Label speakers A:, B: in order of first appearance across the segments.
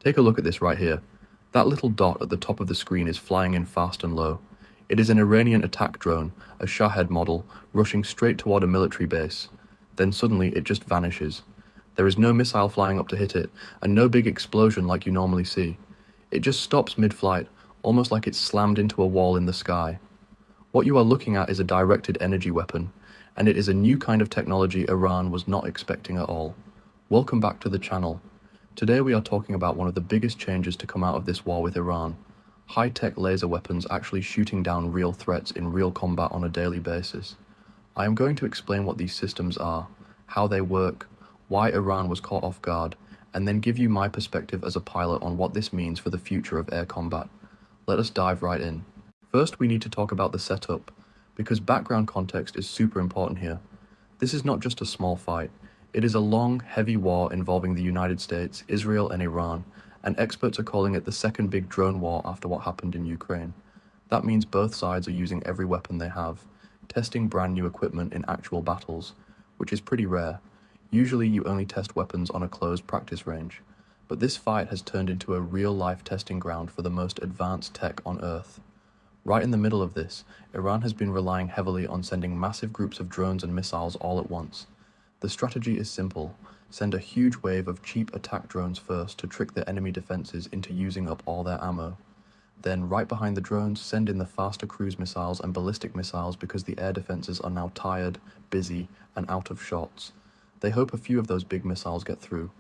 A: Take a look at this right here. That little dot at the top of the screen is flying in fast and low. It is an Iranian attack drone, a Shahed model, rushing straight toward a military base. Then suddenly it just vanishes. There is no missile flying up to hit it, and no big explosion like you normally see. It just stops mid-flight, almost like it's slammed into a wall in the sky. What you are looking at is a directed energy weapon, and it is a new kind of technology Iran was not expecting at all. Welcome back to the channel. Today we are talking about one of the biggest changes to come out of this war with Iran. High-tech laser weapons actually shooting down real threats in real combat on a daily basis. I am going to explain what these systems are, how they work, why Iran was caught off guard, and then give you my perspective as a pilot on what this means for the future of air combat. Let us dive right in. First, we need to talk about the setup, because background context is super important here. This is not just a small fight. It is a long, heavy war involving the United States, Israel, and Iran, and experts are calling it the second big drone war after what happened in Ukraine. That means both sides are using every weapon they have, testing brand new equipment in actual battles, which is pretty rare. Usually you only test weapons on a closed practice range, but this fight has turned into a real-life testing ground for the most advanced tech on Earth. Right in the middle of this, Iran has been relying heavily on sending massive groups of drones and missiles all at once. The strategy is simple: send a huge wave of cheap attack drones first to trick the enemy defenses into using up all their ammo. Then, right behind the drones, send in the faster cruise missiles and ballistic missiles because the air defenses are now tired, busy, and out of shots. They hope a few of those big missiles get through.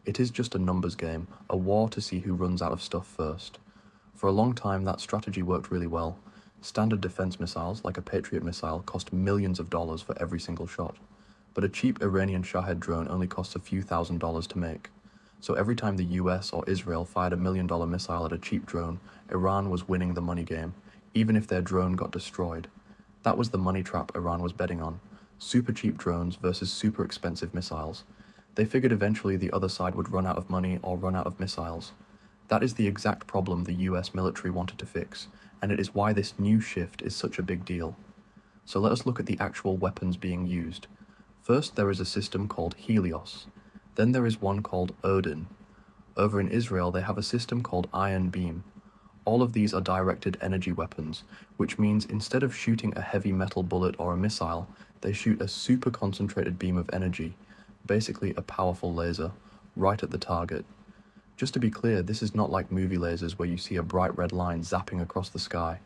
A: It is just a numbers game, a war to see who runs out of stuff first. For a long time, that strategy worked really well. Standard defense missiles, like a Patriot missile, cost millions of dollars for every single shot. But a cheap Iranian Shahed drone only costs a few $1,000s to make. So every time the US or Israel fired $1 million missile at a cheap drone, Iran was winning the money game, even if their drone got destroyed. That was the money trap Iran was betting on. Super cheap drones versus super expensive missiles. They figured eventually the other side would run out of money or run out of missiles. That is the exact problem the US military wanted to fix, and it is why this new shift is such a big deal. So let us look at the actual weapons being used. First, there is a system called Helios. Then there is one called Odin. Over in Israel, they have a system called Iron Beam. All of these are directed energy weapons, which means instead of shooting a heavy metal bullet or a missile, they shoot a super concentrated beam of energy, basically a powerful laser, right at the target. Just to be clear, this is not like movie lasers where you see a bright red line zapping across the sky.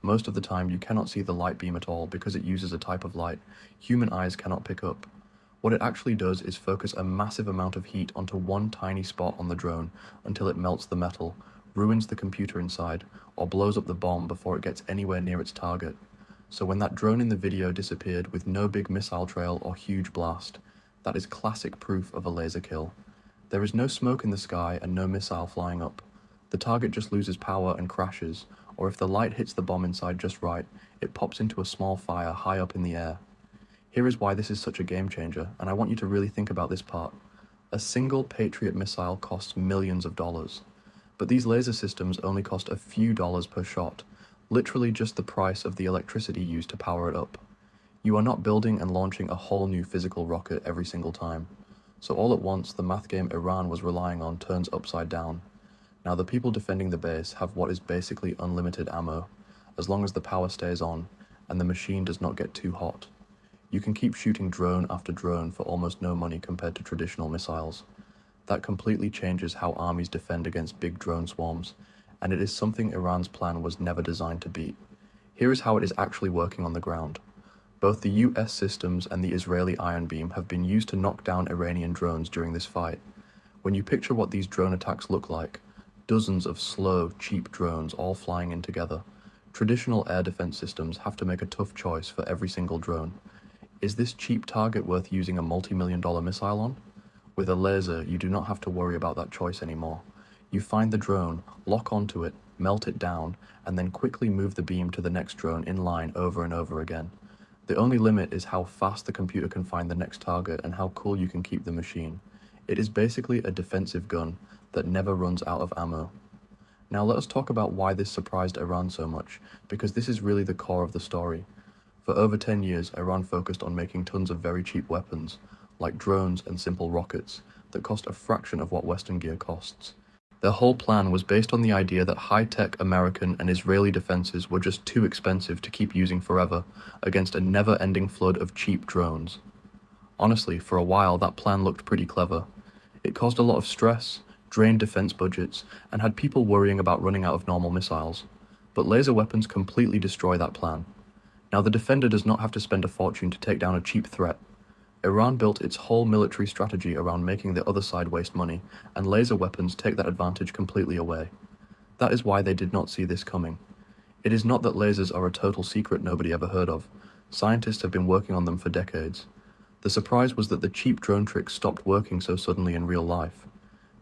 A: Most of the time you cannot see the light beam at all because it uses a type of light human eyes cannot pick up. What it actually does is focus a massive amount of heat onto one tiny spot on the drone until it melts the metal, ruins the computer inside, or blows up the bomb before it gets anywhere near its target. So when that drone in the video disappeared with no big missile trail or huge blast, that is classic proof of a laser kill. There is no smoke in the sky and no missile flying up. The target just loses power and crashes, or if the light hits the bomb inside just right, it pops into a small fire high up in the air. Here is why this is such a game changer, and I want you to really think about this part. A single Patriot missile costs millions of dollars, but these laser systems only cost a few dollars per shot, literally just the price of the electricity used to power it up. You are not building and launching a whole new physical rocket every single time. So all at once, the math game Iran was relying on turns upside down. Now the people defending the base have what is basically unlimited ammo, as long as the power stays on, and the machine does not get too hot. You can keep shooting drone after drone for almost no money compared to traditional missiles. That completely changes how armies defend against big drone swarms, and it is something Iran's plan was never designed to beat. Here is how it is actually working on the ground. Both the US systems and the Israeli Iron Beam have been used to knock down Iranian drones during this fight. When you picture what these drone attacks look like, dozens of slow, cheap drones all flying in together, traditional air defense systems have to make a tough choice for every single drone. Is this cheap target worth using a multi-million-dollar missile on? With a laser, you do not have to worry about that choice anymore. You find the drone, lock onto it, melt it down, and then quickly move the beam to the next drone in line over and over again. The only limit is how fast the computer can find the next target and how cool you can keep the machine. It is basically a defensive gun that never runs out of ammo. Now let us talk about why this surprised Iran so much, because this is really the core of the story. For over 10 years, Iran focused on making tons of very cheap weapons, like drones and simple rockets, that cost a fraction of what Western gear costs. Their whole plan was based on the idea that high-tech American and Israeli defenses were just too expensive to keep using forever against a never-ending flood of cheap drones. Honestly, for a while that plan looked pretty clever. It caused a lot of stress, drained defense budgets, and had people worrying about running out of normal missiles. But laser weapons completely destroy that plan. Now the defender does not have to spend a fortune to take down a cheap threat. Iran built its whole military strategy around making the other side waste money, and laser weapons take that advantage completely away. That is why they did not see this coming. It is not that lasers are a total secret nobody ever heard of. Scientists have been working on them for decades. The surprise was that the cheap drone tricks stopped working so suddenly in real life.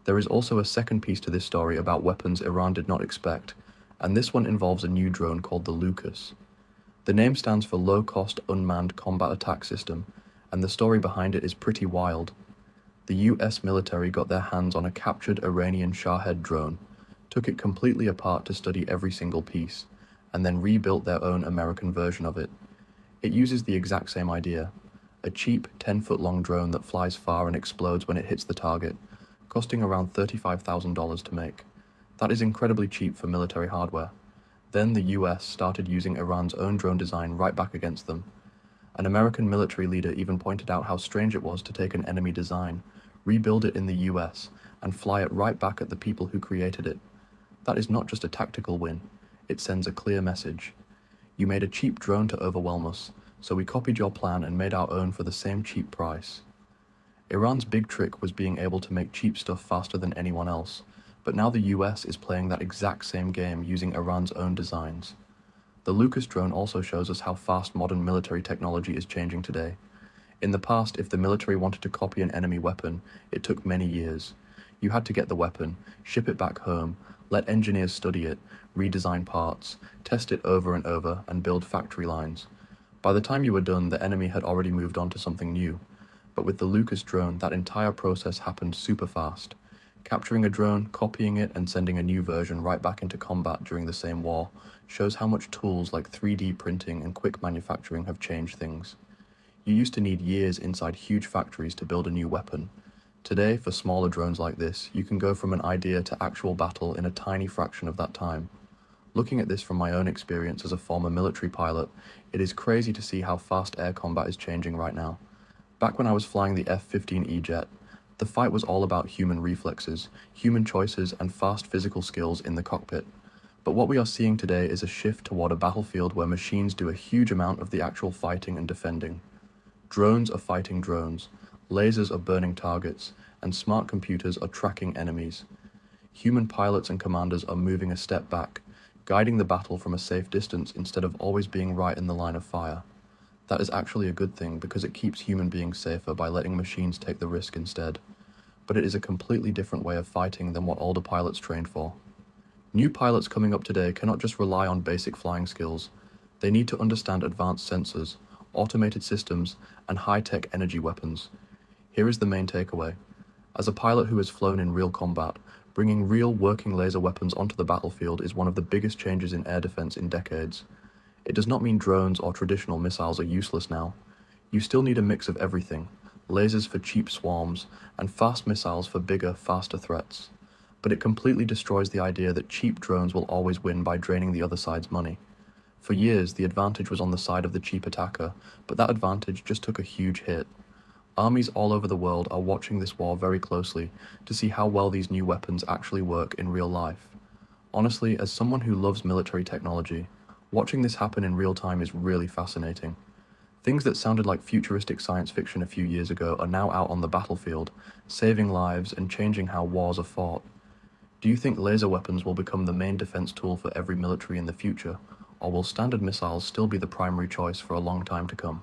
A: There is also a second piece to this story about weapons Iran did not expect, and this one involves a new drone called the Lucas. The name stands for Low Cost Unmanned Combat Attack System, and the story behind it is pretty wild. The US military got their hands on a captured Iranian Shahed drone, took it completely apart to study every single piece, and then rebuilt their own American version of it. It uses the exact same idea, a cheap 10-foot-long drone that flies far and explodes when it hits the target, costing around $35,000 to make. That is incredibly cheap for military hardware. Then the US started using Iran's own drone design right back against them. An American military leader even pointed out how strange it was to take an enemy design, rebuild it in the US, and fly it right back at the people who created it. That is not just a tactical win, it sends a clear message. You made a cheap drone to overwhelm us, so we copied your plan and made our own for the same cheap price. Iran's big trick was being able to make cheap stuff faster than anyone else, but now the US is playing that exact same game using Iran's own designs. The Lucas drone also shows us how fast modern military technology is changing today. In the past, if the military wanted to copy an enemy weapon, it took many years. You had to get the weapon, ship it back home, let engineers study it, redesign parts, test it over and over, and build factory lines. By the time you were done, the enemy had already moved on to something new. But with the Lucas drone, that entire process happened super fast. Capturing a drone, copying it, and sending a new version right back into combat during the same war shows how much tools like 3D printing and quick manufacturing have changed things. You used to need years inside huge factories to build a new weapon. Today, for smaller drones like this, you can go from an idea to actual battle in a tiny fraction of that time. Looking at this from my own experience as a former military pilot, it is crazy to see how fast air combat is changing right now. Back when I was flying the F-15E jet, the fight was all about human reflexes, human choices, and fast physical skills in the cockpit. But what we are seeing today is a shift toward a battlefield where machines do a huge amount of the actual fighting and defending. Drones are fighting drones, lasers are burning targets, and smart computers are tracking enemies. Human pilots and commanders are moving a step back, guiding the battle from a safe distance instead of always being right in the line of fire. That is actually a good thing because it keeps human beings safer by letting machines take the risk instead. But it is a completely different way of fighting than what older pilots trained for. New pilots coming up today cannot just rely on basic flying skills. They need to understand advanced sensors, automated systems, and high-tech energy weapons. Here is the main takeaway. As a pilot who has flown in real combat, bringing real working laser weapons onto the battlefield is one of the biggest changes in air defense in decades. It does not mean drones or traditional missiles are useless now. You still need a mix of everything, lasers for cheap swarms, and fast missiles for bigger, faster threats. But it completely destroys the idea that cheap drones will always win by draining the other side's money. For years, the advantage was on the side of the cheap attacker, but that advantage just took a huge hit. Armies all over the world are watching this war very closely to see how well these new weapons actually work in real life. Honestly, as someone who loves military technology, watching this happen in real time is really fascinating. Things that sounded like futuristic science fiction a few years ago are now out on the battlefield, saving lives and changing how wars are fought. Do you think laser weapons will become the main defense tool for every military in the future, or will standard missiles still be the primary choice for a long time to come?